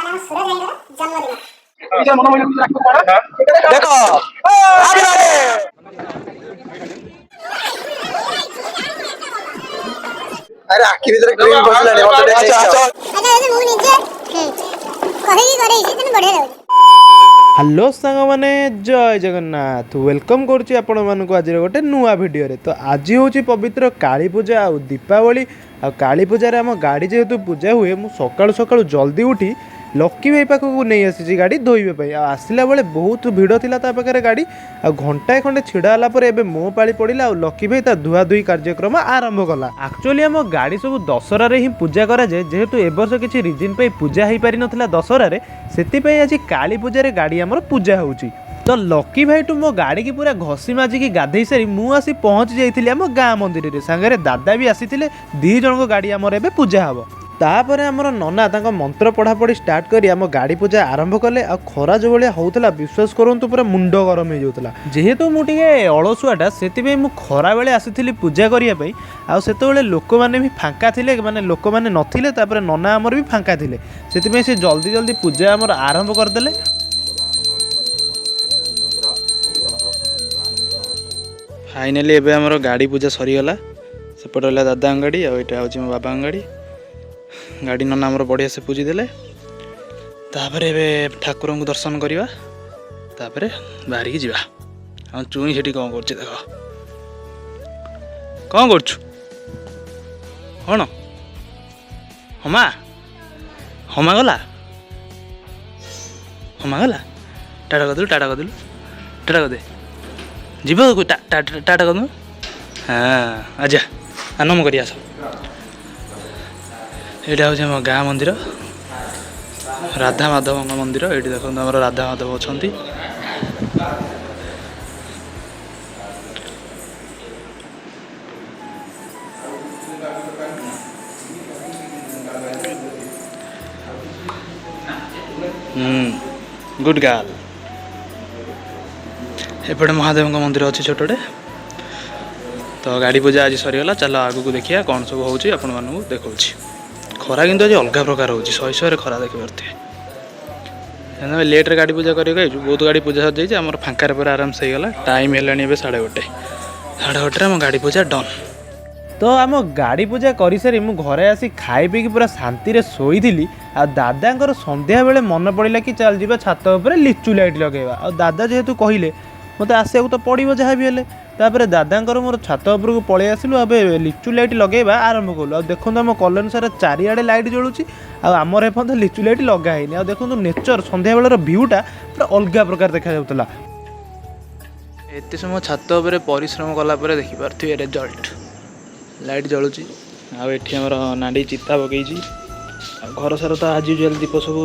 अरे आखि भीतर क्रीम पसलानी मते टेस्ट अच्छा अच्छा मु निजे कहि करे छी तने बढ़िया लागे। हेलो सांग माने जय जगन्नाथ वेलकम करुच्ची आपण मानक आज गोटे नुआ भिडियो रे। तो आज हूँ पवित्र काली पूजा आ दीपावली आ काली पूजा रे आम गाड़ी जेहेतु पूजा हुए मु सकाळु सकाळु जल्दी उठी लकी भाई पाखक नहीं आसी गाड़ी धोइबे आसला बेले बहुत भिड़ थिला ता पाखरे गाड़ी आ घंटाए खंडे छिड़ा होला पर एबे मो पाली पड़िला आ लकी भाई ता धुआ धुई कार्यक्रम आरंभ कला। एक्चुअली आम गाड़ी सब दशहरा रे ही पूजा करा जाए जेहेतु ए वर्ष किछि रीजन पे पूजा हेई पारि नथिला दशहरा रे सेति पई आज काली पूजा रे गाड़ी हमर पूजा होउची। तो लकी भाई टू मो गाड़ी की पूरा घसी माजिकी गाधई सारी मु आसी पहुँच जाइथिली आम गाँ मंदिर रे सांगरे दादा भी आसीथिले दी जण को गाड़ी हमर एबे पूजा हबो। तापर आमर नना तांको मंत्र पढ़ापढ़ी स्टार्ट करी आम गाड़ी पूजा आरंभ कले आ खरा जो भाया होउतला विश्वास करंतु पूरा मुंड गरम हो जाउतला जेहेतु मु टिके अलसुआटा सेति मु खरा बेले आसीथिली पूजा करिया पई आ सेते बेले लोक माने भी फांका थिले माने लोक माने नथिले तापर नना हमर भी फांका थिले सेति पे से जल्दी जल्दी पूजा हमर आरंभ कर देले। फाइनली एबे हमर गाड़ी पूजा सरी गला सेपट होला दादा गाड़ी आ एटा होची मो बाबा गाड़ी गाड़ी नना आमर बढ़िया से पूजी देले तापर एबे ठाकुर को दर्शन करवा तापर बाहर की जीवा हम चुई सेठी कौन कर देख कौन कर कौन हमा हमा गला हमा गला टाटा कर देलु टाटा कर देलु टाटा कर दे जीव टाटा कर दू हाँ आजा आनम कर आस यहाँ हूँ आम गाँ मंदिर राधा माधव मंदिर ये देखो आम राधा माधव अच्छा गुड गर्ल एपटे महादेव मंदिर अच्छी छोटे तो गाड़ी पूजा आज सरीगला चल आगू को देखिए कौन सब होची आपण मानू देखा खरा किंतु आज अलग प्रकार होची शहे शहे खरा देखी पारे लेट्रे गाड़ी पूजा करके बहुत गाड़ी पूजा सर जाइए आम फांकार पर आराम से गला टाइम है 1:30 आम गाड़ी पूजा डन। तो आम गाड़ी पूजा कर सारी मु घरे आसी खाई पी पूरा शांति शोई थी आ दादा संध्या बेले मन पड़ा कि चल जा छात उपर लिचु लाइट लगेगा आ दादा जेहेतु कहले मत आसवाक तो पड़ो जहाँ भी हेले तापर दादांकर मोर छात उपरको पलि आसलु अब लिचु लाइट लगेबा आरंभ कलु आ देखो आम कॉलोनी सारा चारिआडे लाइट जलुची आमर एपर्यंत लिचु लाइट लगाइनी आ देखो नेचर संध्या बेलर व्यूटा पूरा अलग प्रकार देखा जाउतला एत समय छात उपर परिश्रम कला देखिपे रिजल्ट लाइट जलुची आमर नाड़ी चिता पकई घर सारा तो आज यूजुआल दीप सब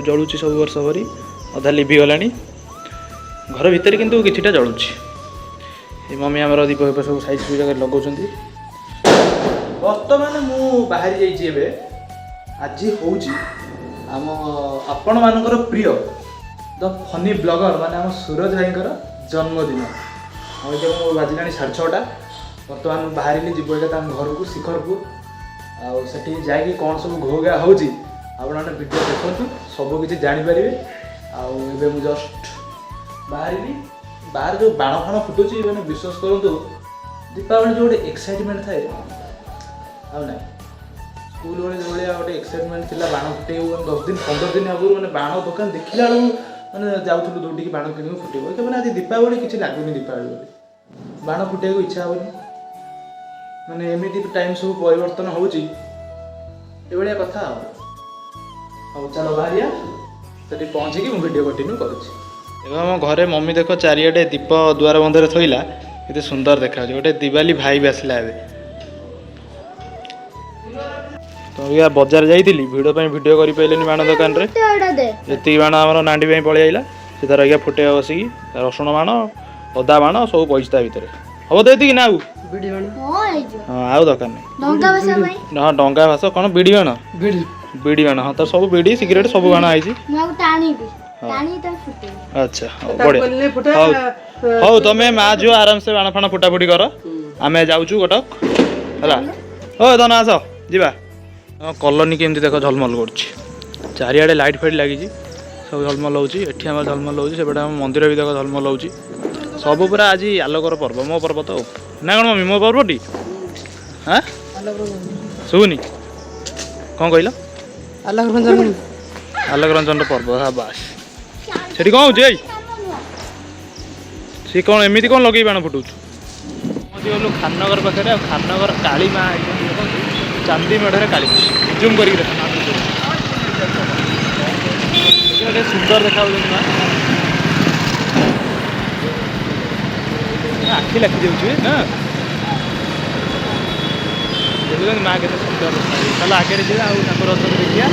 जलुची सब वर्ष भरी अधा लिभिगला घर भितर किंतु किछिटा जलुची मम्मी आमर दीप फीप सब साइज जगह लगाउछन्ती। बर्तमान मु बाहरी जाइछि एबे आज होउछि आम आपण मानकर प्रिय द फनी ब्लॉगर माने आम सूरज भाईकर जन्मदिन और जब मो बाजिलानी 6:30 बर्तमान बाहरी जीव घर को शिखरपुर आठी जाकि कौन सब घोगा होउछि आपण माने वीडियो देखंतु सब किछि जानि परिबे आबे मु जस्ट बाहरी बाहर जो बाण फाण फुटुची मैंने विश्वास करूँ दीपावली जो गोटे एक्साइटमेंट थाए ना स्कूल बेले जो भाया गोटे एक्साइटमेंट थी बाण फुटे 10 दिन 15 दिन आगुरी मैंने बाण दुकान देखला बेलू मैंने जाऊँ दौड़ी बाण किन फुटेब मैंने आज दीपावली किसी लगुनि दीपावली बाण फुटे इच्छा हेनी मैंने एमती टाइम सब परिवर्तन होया कथा हाँ चलो बाहरिया से पहुँचिकी मुझे वीडियो कंटिन्यू करुँच। एवं घरे मम्मी देख चारिआडे दीप द्वार बंधे थोला ये सुंदर देखा गोटे दिवाली भाई भी आसला तो या बजार जाइली भिड़ वीडियो कर पारे बाण दुकान जी बाण आम नांडी पलि आइला से तार आज्ञा फुटे बसिकी रसुण बाण अदा बाण सब पैसा भितर हम तो ये ना हाँ आउ दरकार नहीं हाँ डंगा भास कौन बिड़ी बाण बिड़ी बाण हाँ तो सब बिड़ी सिगरेट सब बाण आई अच्छा बढ़िया हौ तमें माँ झील आराम से बाण फाण फुटाफुटी कर आम जाऊँ कटक है ओ धन आस जा कॉलोनी केमती देख झलमल कर चारिआडे लाइट फाइट लगी सब झलमल होची एठी हमर झलमल होची सेपटे हम मंदिर भी तक झलमल होची सब पूरा आज आलोकर पर्व मो पर्व तो ना कौन मम्मी मो पर्वटी हाँ शुभुनी कौन कहल आलोक रंजन पर्व हाँ बास से कौन हो सी कौन एमती कौन लगे बाण फुटाऊ गलु खाननगर पाखे खाननगर काली माँ चांदी मेढ़ काली जूम कर सुंदर देखा आखि लाखि जाऊँ ना देखुन माँ के सुंदर चल आगे जा देखिए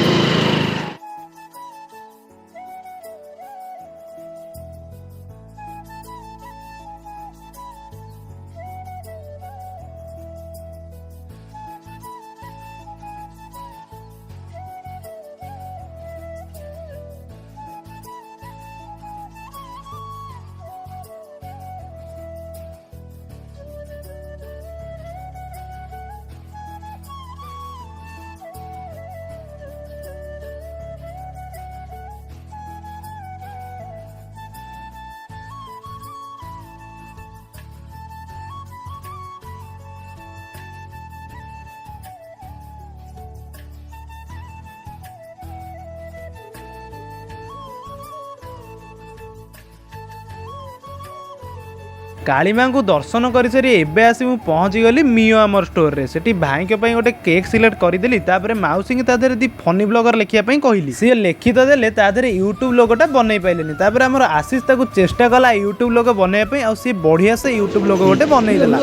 काली माँ को दर्शन कर सारी एबे आसी मु पहुँची गली मियो आमर स्टोर रे सेठी भाई के पई गोटे केक सिलेक्ट करदेली तापर माउसी की तादरे दी फनी ब्लॉगर लिखिया पई कहली सी लिखि तो देले तादरे यूट्यूब लोगोटा बनै पाइलेनी तापर हमर आशीष ताकू चेष्टा कला यूट्यूब लोगो बनै पई आ सी बढ़िया से यूट्यूब लोगो गोटे बनै देला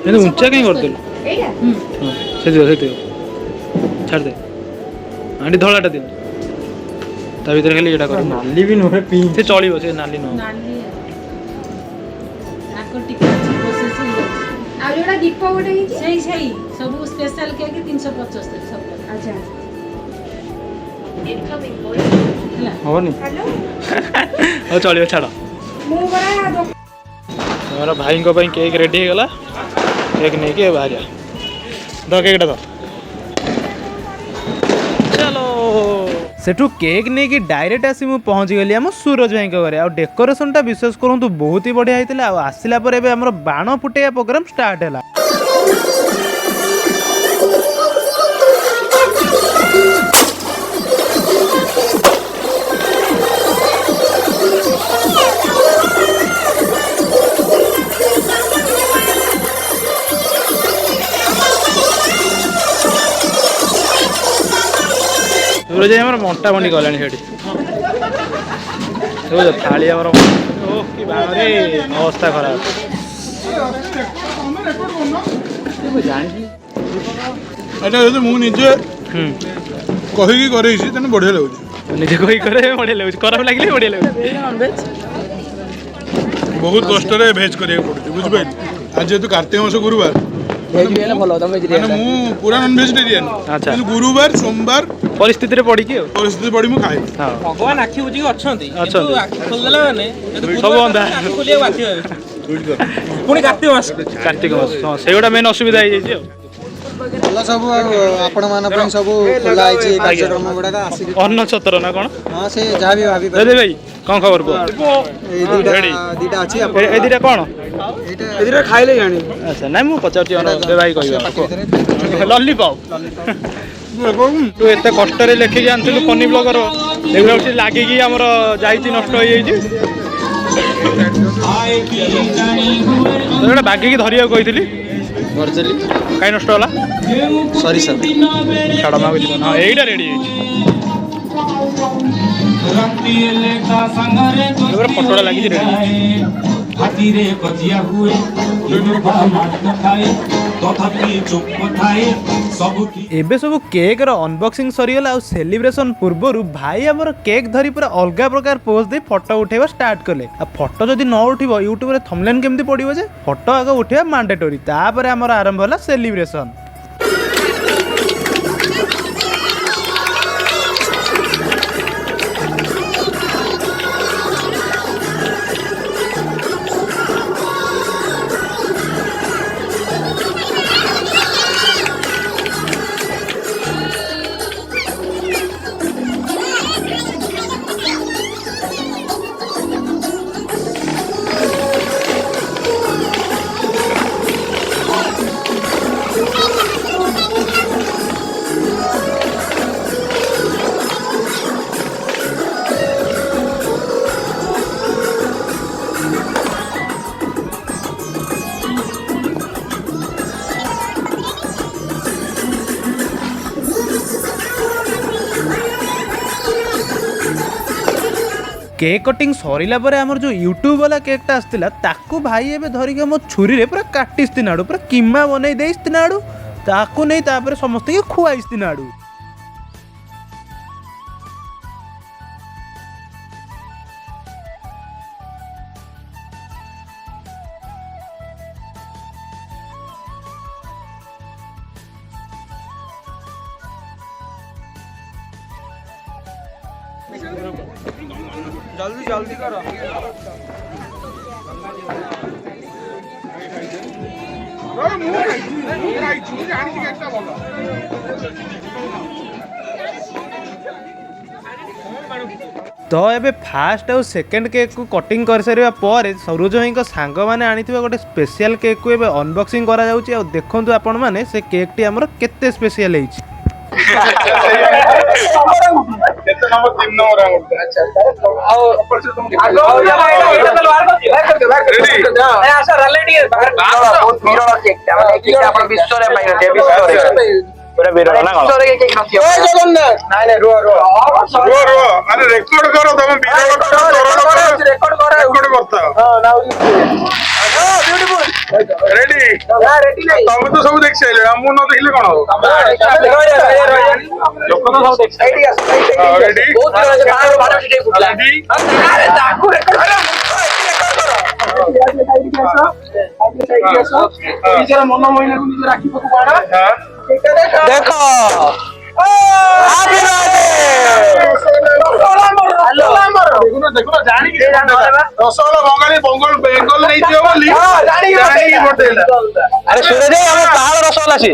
ए ऊंचा कहीं कर देलु से छाड़ दे आंटी धलाटा दे ता भीतर खाली एटा कर नाली भी नहे पिंक से चलिबो से नाली न नाली आको टिका प्रोसेस आ जोडा दीप गोटे ही सही सही सब स्पेशल केक 375 सब अच्छा इनकमिंग बॉय होनी हेलो ओ चलिबो छाड़ मु बरा हमरा भाई को पई केक रेडी हो गला केक नै के बाहरिया द केकटा द सेठू केक नहीं कि डायरेक्ट आसी मु पहुँची गली आम सूरज भाई घरे आ डेकोरेशन टा विशेष करूँ बहुत ही बढ़िया होता है आसला बाण फुटेया प्रोग्राम स्टार्ट है सूरज भाई मंटा बंडी गलानी थाली अवस्था खराब मुझे कही बढ़िया लगे निजे कही करे बढ़िया लगे खराब लगे बढ़िया लगे बहुत कष्ट भेज करा पड़े बुझे आज जेहतु कार्तिक मास गुरुवार पूरा नॉन वेजिटेरियन अच्छा गुरुवार सोमवार परिस्थिति पड़ी मु खाए भगवान आखि बुझी अछंती किंतु आखि खोल देला माने सब अंधा खोलिया बाकी पुनी कार्तिक मास हां सेगोडा मेन असुविधा हो जाई ଭଲ ସବୁ ଆପଣ ମାନଙ୍କ ପାଇଁ ସବୁ ଖୋଲା ହେଇଛି କାର୍ଯ୍ୟକ୍ରମ ଗୁଡାକ ଆସିକି ଅନ୍ନ ଛତ୍ର ନା କଣ ହଁ ସେ ଯାହା ବି ଭାବି ଦେ ଭାଇ କଣ ଖବର କୁହ ଏଇ ଦିଟା ଅଛି ଏ ଦିଟା କଣ ଏ ଦିଟା ଖାଇଲେ ଜାଣି ଆଚ୍ଛା ନାଇଁ ମୁଁ ପଚାରୁଛି ଦେ ଭାଇ କହିବା ଲଲିପପ ତୁ ଏତେ କଷ୍ଟରେ ଲେଖିକି ଆଣିଥିଲୁ ଫନି ବ୍ଲଗର ଦେଖିଲା ଲାଗିକି ଆମର ଯାଇଛି ନଷ୍ଟ ହେଇଯାଇଛି ଗୋଟେ ବାଗିକି ଧରିବାକୁ କହିଥିଲି कहीं नष्ट होला सॉरी सर छाड़ माँ हाँ यहीटा रेडी फटोटा लगी एबे सब केक रो अनबॉक्सिंग सरीगला और सेलिब्रेशन पूर्व भाई आमर केक धरी पूरा अलग प्रकार पोज दे फोटो उठेबा स्टार्ट कले आ फोटो जदि न उठिबो यूट्यूब रे थंबनेल केमती पड़िबो जे फोटो आगे उठेबा मैंडेटरी तापर आमर आरंभ होला सेलिब्रेशन केक कटिंग सरिला परे हमर जो यूट्यूब वाला केकटा आसतिला ताकू भाई एबे धरिके मो छुरी रे पूरा काटिस्तिनाडू पूरा किम्मा बनै देइस्तिनाडू ताकू नै तापर समस्त के खुआइस्तिनाडू। जल्दी जल्दी करो। तो एबे फास्ट और सेकंड केक को कटिंग कर सारिबा पर सरोज भाई को सांग माने आनिथिबा गोटे स्पेशल केक को एबे अनबॉक्सिंग करा जाउची और देखंतु आपण माने से केक टी हमर केते स्पेशल हेछि। केते नंबर 3 नंबर अच्छा आओ ऊपर से तुम आगो इधर तो बाहर कर दे ए आशा रले टी बाहर बहुत वीरो केक माने केक आपण विश्व रे पाइ न विश्व रे पूरा वीरो ना विश्व रे केक नथियो ए जगन्नाथ नाइ नाइ रो अरे रेकॉर्ड करो तुम वीरो रेकॉर्ड करता हां नाउ ब्यूटीफुल रेडी रेडी नहीं तुम तो सब देख साइले हम न देखले कोन लोक तो सब देख साइड रेडी बहुत बाहर बाहर से फुटला अरे ताकू रेकॉर्ड करो मन महिला को निज राखी पकु बाड़ा देखो देखो जानी कि रसगोल्ला बंगाली बंगाल बेंगल नहीं थियो बोली जानी अरे सूरज भाई हम पहाड़ रसगोल्ला छी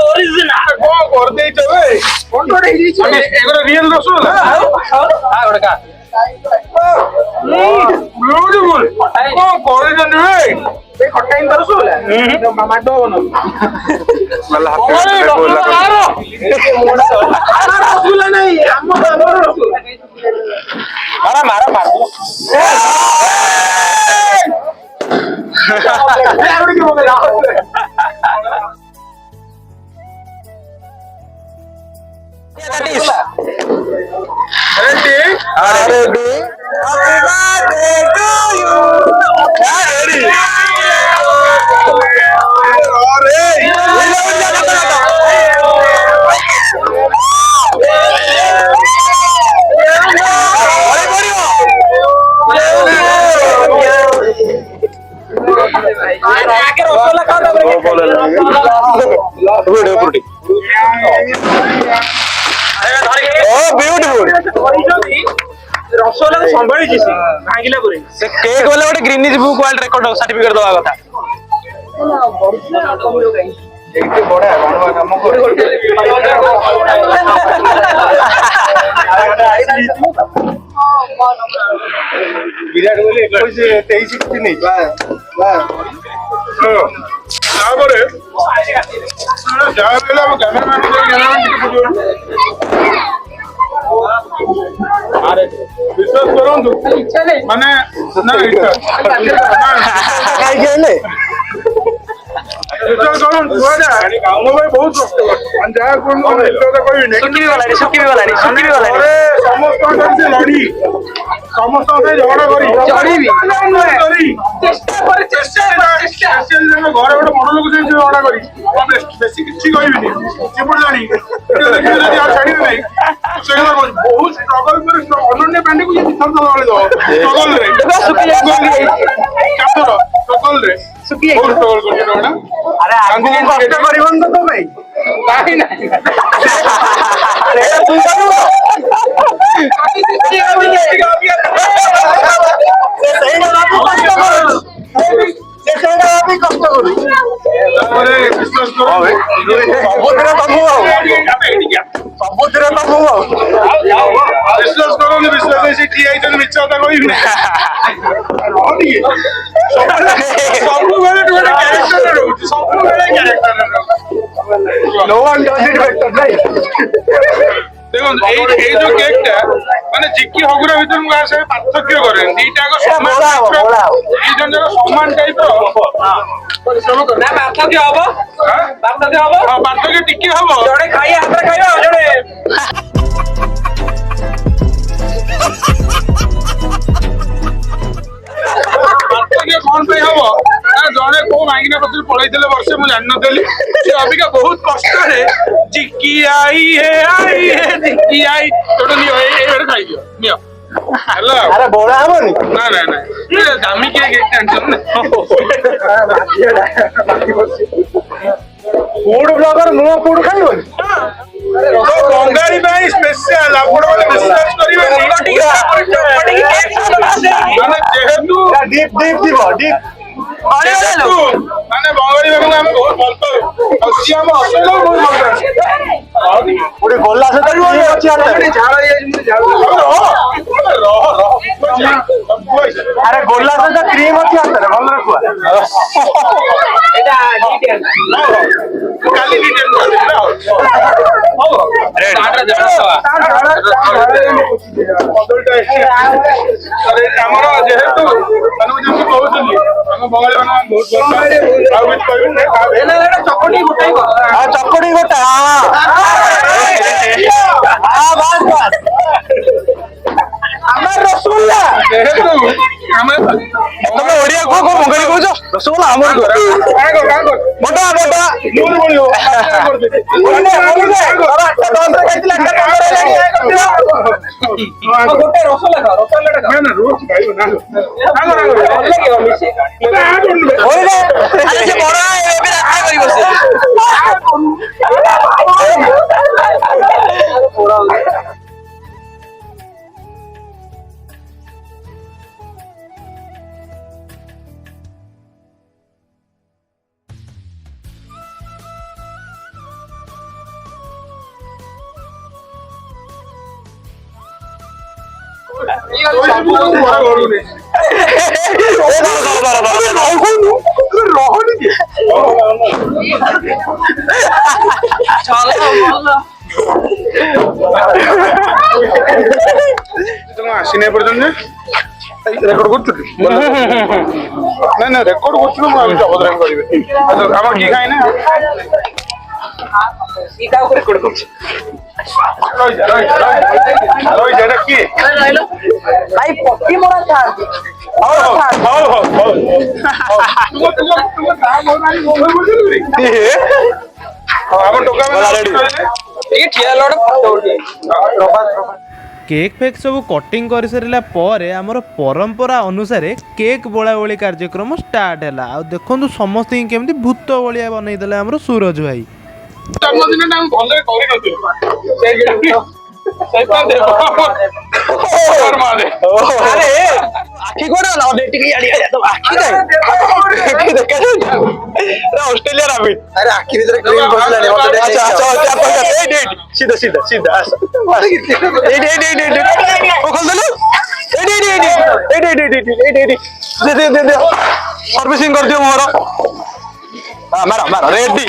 ओरिजिनल को कर दे छबे कोन रे एगो रियल रसगोल्ला हां गोटा का ब्यूटीफुल को करे जन रे ए खटाइन रसगोल्ला मामा दो बनो मला हाथ पे बोला रसगोल्ला नहीं हम रसगोल्ला मारा मारा मार आवड़ी के बोले ready ready happy birthday to you ready rasgulla संभाली छी भांगिला पुरे से केक वाला गोटे Greenidge book world record certificate दवा कथा एके बडा बनवा काम विराट कोहली 23 किती नाही तापरे जावेला हम कैमरामैन अरे विश्वास करंतु माने ना इच्छा काई गेले विश्वास करंतु गोडा मो भाई बहुत कष्ट कर जा कोन विश्वास कोई नहीं सुखी वाला अरे समस्त से लड़ी समस्त से झगड़ा करी चढ़ी भी चेष्टा घर गोटे बड़ लोक से झगड़ा करी बेसी किछि कहबिनी जेपड़ जानी देखि आ छाड़ी नहीं बहुत स्ट्रगल पर अनन्य पांडे को ये थर वाले दो स्ट्रगल रे कैप्टन स्ट्रगल रे सुखी बहुत स्ट्रगल कर ना अरे आगे कष्ट करिवन तो भाई नहीं अरे तू करू सही ना कष्ट करू सेटा भी कष्ट करू अरे विश्वास करो सबुद्र बाबू विश्वास करो विश्वास से ठीक है मिछता कोई भी सब बेले टोटे कैरेक्टर रहउची सब बेले character no one does it better right देखो ए जो केकटा माने जिक्की हगुरा भीतर मु आसे पार्थक्य करे दीटा को समान ई जन जन समान टाइप रो परिश्रम कर ना पार्थक्य हबो हां पार्थक्य टिके हबो जड़े खाई हाथ रे खाइबो जड़े कौन पे हम जड़े को मांगिना पत्र पढ़ाई वर्षे मुझे जान नी से अबिका बहुत कष्ट जिकी आई है जिकी आई छोटो नियो खाई दियो नियो हेलो अरे बोला हमनी ना ना ना ये दामी के टेंशन ना फूड ब्लॉगर नुआ फूड खाइबो तो बंगाली भाई स्पेशल आपण वाले विश्वास करिवे माने जेहेतु डीप डीप दिबो डीप माने बंगाली भाई हम बहुत भल पाऊ और सी हम असल बहुत भल पाऊ पुरे गोल्ला से तो ये अच्छी आता है झाड़ा ये मुझे झाड़ा अरे गोल्ला से तो क्रीम अच्छी आता है भल रखवा एटा डिटेल काली डिटेल अरे झाड़ा बदलटा अरे हमरो जेहेतु माने जमी कहउछली हम बंगाली माने बहुत भल पाऊ आ बित कहबे ना चकड़ी गोटाइबो हां चकड़ी गोटा हां बस बस हमर रसगुल्ला जेहेतु हमें तुम ओडिया को बंगाली कहजो रसगुल्ला हमर को मोटा मोटा मूल बोलियो ओने ओने बाबा 10 रे खाइतिला गोटे रसगुल्ला खा ना ना रोज खाइबो ना लागो मिसे ओरे अरे से बड़ा एबे राखा करी बसे आसने पर्यटन रेकर्ड कर ना रेकर्ड कर अबद्राम करेंगे आम किए खाए ना रेकर्ड कर केक फेक सब कटिंग कर सारा पर आमर परंपरा अनुसार केक बोला बोली कार्यक्रम स्टार्ट है आ देखु समस्त केमती भूत भाया बनईदे आमर सूरज भाई जन्मदिन भले अरे आखी कोडा टिके याडी तो आखी जाय देखा ऑस्ट्रेलिया राबिट अरे आखी भीतर क्रीम बसलानी अच्छा अच्छा सीधा सीधा सीधा ओ खोल देलो दे सर्विसिंग कर दियो मोर हां मारो रेडी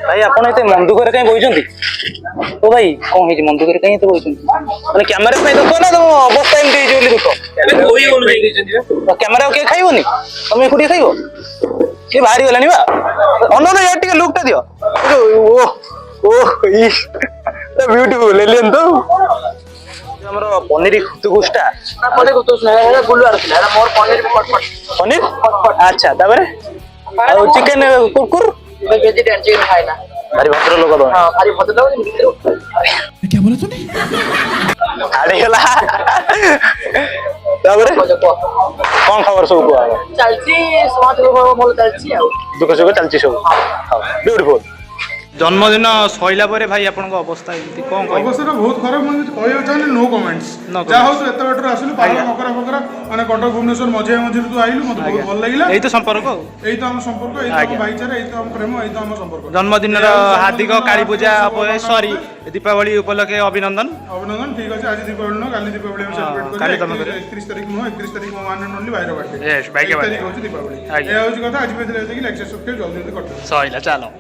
भाई आपण एते मन दुखरे कहीं बोइछंती ओ भाई कोन हेजी मन दुखरे कहीं तो बोइछंती माने कैमरा पे देखो ना तो अवस्था एम देई जोली देखो अरे कोई बोल देई देछंती कैमरा के खाइबोनी तमे खुडी खाइबो के भारी गलानी बा अनो तो यार टिके लुकटा दियो ओ ई ब्यूटीफुल एलियन तो हमरो पनीर खुतगुस्टा पनीर खुतगुस्टा है गुल्लू आरथिला मोर पनीर पटपट पनीर पटपट अच्छा ताबरे आ चिकन कुरकुर वेजिटेरियन चिकन खाइना भारी भद्र लोग दो हां भारी भद्र लोग क्या बोला तूने आड़े गला ताबरे कोन खबर सब को चलची समाज को मोल चलची आ दुख सुख चलची सब हां ब्यूटीफुल जन्मदिन सइला परे भाई आपन को अवस्था एमती कोन कहि अवस्था बहुत खराब मन कहयो चाहे नो कमेंट्स जा हो एत बेटर आसलु पालो मकरा मकरा माने कटक भुवनेश्वर मझे मझे तू आइलु मते बहुत भल लागिला एई तो संपर्क एई तो हम संपर्क एई तो हम भाईचारा एई तो हम प्रेम एई तो हम संपर्क जन्मदिन हार्दिक काली पूजा सॉरी दीपावली उपलक्षे अभिनंदन अभिनंदन ठीक अछि आज दीपावली न काली दीपावली हम सेलिब्रेट काली तम 31 तारिख नो 31 तारिख वन एंड ओनली भाईर बर्थडे यस भाई के तारिख होछि दीपावली ए होछि कथा आज पे लाइक सब्सक्राइब जल्दी जल्दी करते सइला चलो।